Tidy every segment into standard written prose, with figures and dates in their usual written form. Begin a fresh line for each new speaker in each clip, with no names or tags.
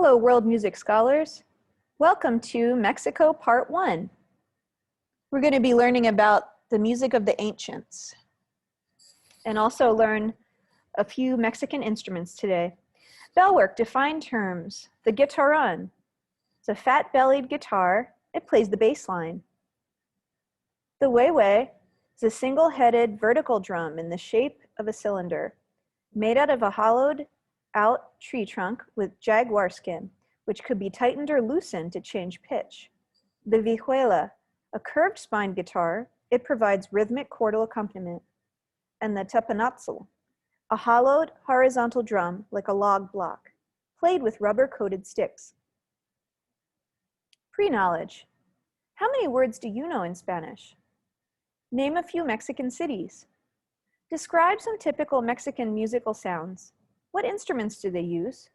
Hello, world music scholars. Welcome to Mexico Part 1. We're going to be learning about the music of the ancients and also learn a few Mexican instruments today. Bellwork, defined terms. The guitarrón. It's a fat-bellied guitar. It plays the bass line. The huehue is a single-headed vertical drum in the shape of a cylinder, made out of a hollowed-out tree trunk with jaguar skin, which could be tightened or loosened to change pitch. The vihuela, a curved-spined guitar, it provides rhythmic chordal accompaniment. And the teponaztl, a hollowed horizontal drum like a log block, played with rubber-coated sticks. Pre-knowledge. How many words do you know in Spanish? Name a few Mexican cities. Describe some typical Mexican musical sounds. What instruments do they use?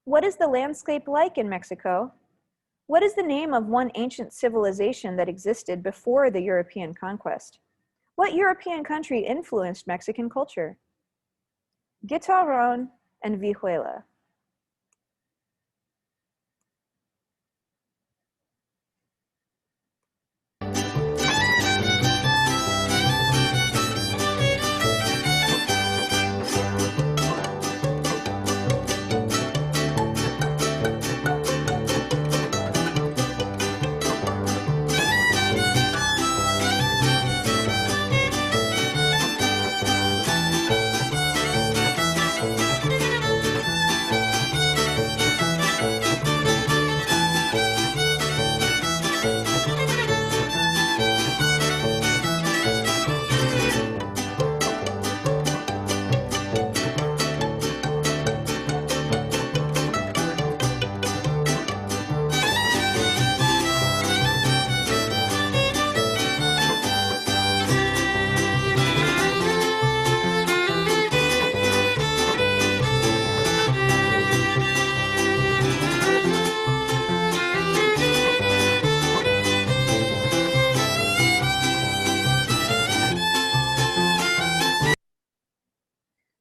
What is the landscape like in Mexico? What is the name of one ancient civilization that existed before the European conquest? What European country influenced Mexican culture? Guitarrón and vihuela.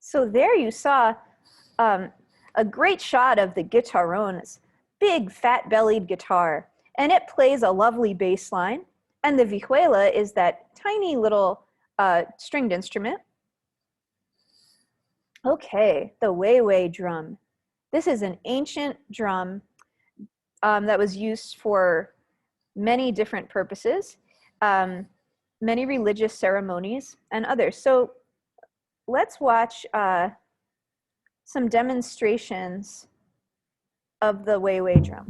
So there you saw a great shot of the guitarrón, big fat-bellied guitar, and it plays a lovely bass line. And the vihuela is that tiny little stringed instrument. Okay, the huehue drum. This is an ancient drum that was used for many different purposes, many religious ceremonies and others. So let's watch some demonstrations of the huehue drum.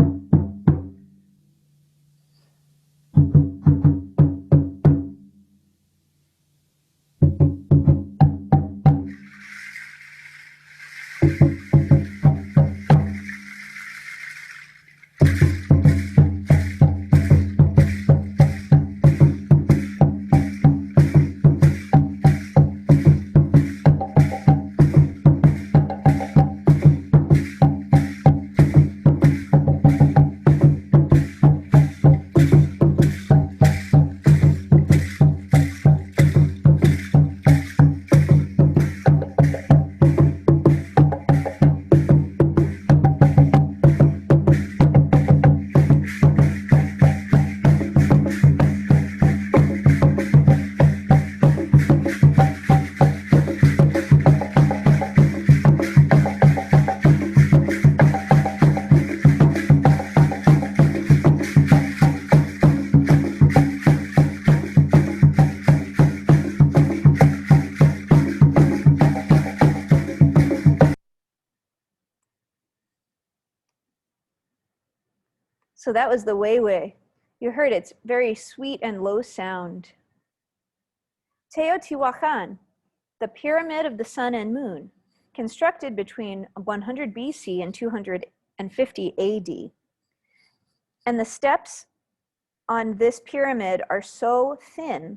So that was the huehue. You heard it's very sweet and low sound. Teotihuacan, the pyramid of the sun and moon, constructed between 100 BC and 250 AD. And the steps on this pyramid are so thin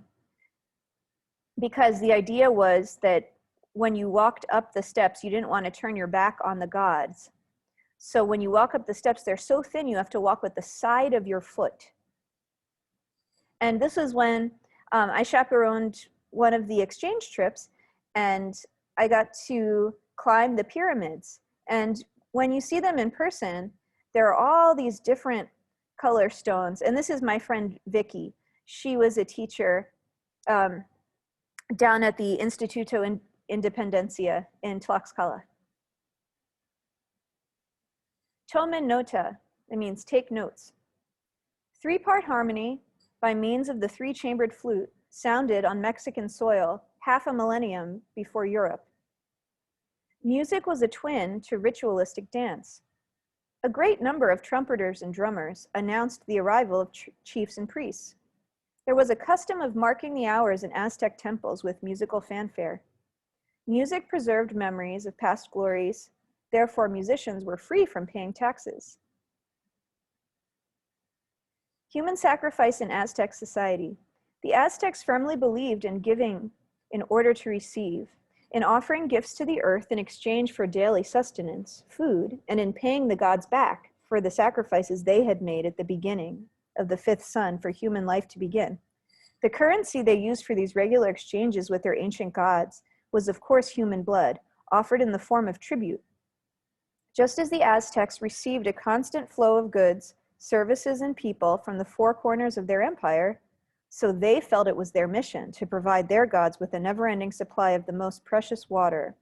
because the idea was that when you walked up the steps, you didn't want to turn your back on the gods. So when you walk up the steps, they're so thin, you have to walk with the side of your foot. And this was when I chaperoned one of the exchange trips, and I got to climb the pyramids. And when you see them in person, there are all these different color stones. And this is my friend Vicky. She was a teacher down at the Instituto Independencia in Tlaxcala. Tomen nota, it means take notes. 3-part harmony by means of the 3-chambered flute sounded on Mexican soil half a millennium before Europe. Music was a twin to ritualistic dance. A great number of trumpeters and drummers announced the arrival of chiefs and priests. There was a custom of marking the hours in Aztec temples with musical fanfare. Music preserved memories of past glories, therefore musicians were free from paying taxes. Human sacrifice in Aztec society. The Aztecs firmly believed in giving in order to receive, in offering gifts to the earth in exchange for daily sustenance, food, and in paying the gods back for the sacrifices they had made at the beginning of the 5th sun for human life to begin. The currency they used for these regular exchanges with their ancient gods was, of course, human blood, offered in the form of tribute. Just as the Aztecs received a constant flow of goods, services, and people from the 4 corners of their empire, so they felt it was their mission to provide their gods with a never-ending supply of the most precious water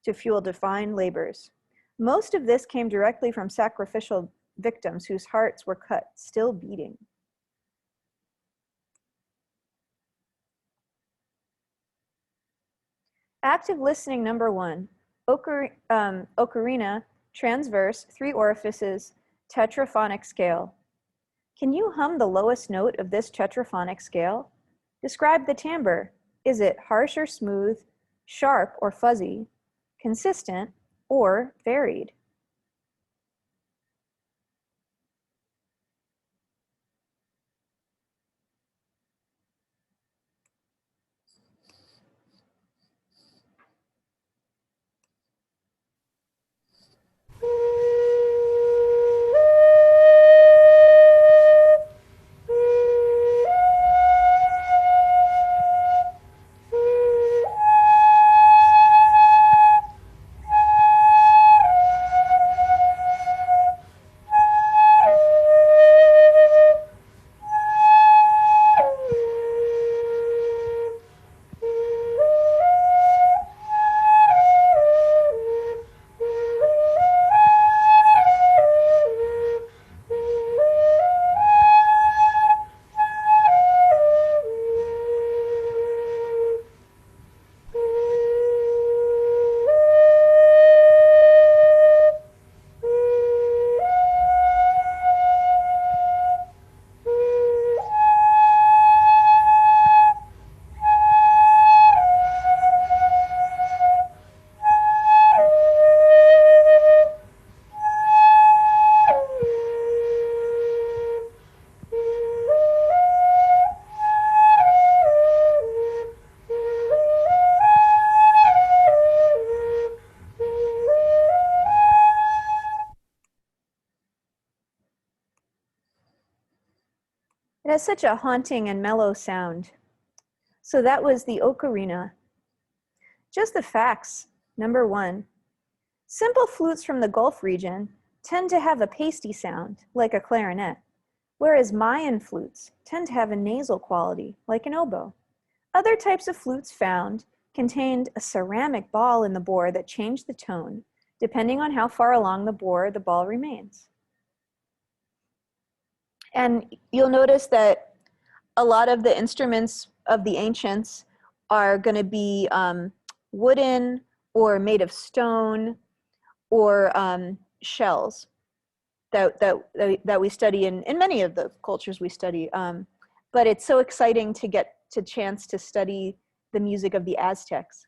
to fuel divine labors. Most of this came directly from sacrificial victims whose hearts were cut, still beating. Active listening number 1, ocarina, transverse, 3 orifices, tetraphonic scale. Can you hum the lowest note of this tetraphonic scale? Describe the timbre. Is it harsh or smooth, sharp or fuzzy, consistent or varied? It has such a haunting and mellow sound. So that was the ocarina. Just the facts. Number 1, simple flutes from the Gulf region tend to have a pasty sound, like a clarinet, whereas Mayan flutes tend to have a nasal quality, like an oboe. Other types of flutes found contained a ceramic ball in the bore that changed the tone, depending on how far along the bore the ball remains. And you'll notice that a lot of the instruments of the ancients are going to be wooden or made of stone or shells that we study in many of the cultures we study. But it's so exciting to get to chance to study the music of the Aztecs.